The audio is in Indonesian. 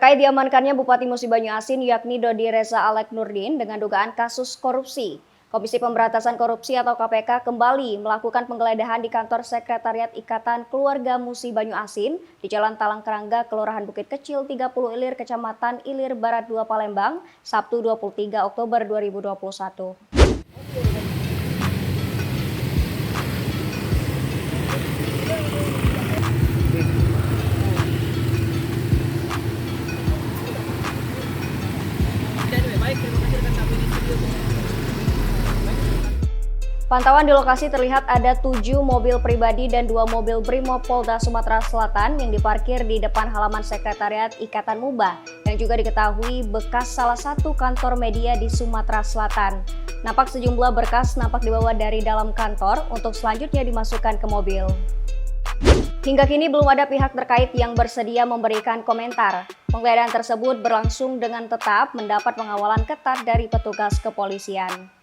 Terkait diamankannya Bupati Musi Banyu Asin yakni Dodi Reza Alek Nurdin dengan dugaan kasus korupsi, Komisi Pemberantasan Korupsi atau KPK kembali melakukan penggeledahan di kantor Sekretariat Ikatan Keluarga Musi Banyu Asin di Jalan Talang Kerangga, Kelurahan Bukit Kecil 30 Ilir, Kecamatan Ilir Barat 2 Palembang, Sabtu 23 Oktober 2021. Pantauan di lokasi terlihat ada 7 mobil pribadi dan 2 mobil Brimob Polda Sumatera Selatan yang diparkir di depan halaman Sekretariat Ikatan Muba yang juga diketahui bekas salah satu kantor media di Sumatera Selatan. Nampak sejumlah berkas dibawa dari dalam kantor untuk selanjutnya dimasukkan ke mobil. Hingga kini belum ada pihak terkait yang bersedia memberikan komentar. Penggeledahan tersebut berlangsung dengan tetap mendapat pengawalan ketat dari petugas kepolisian.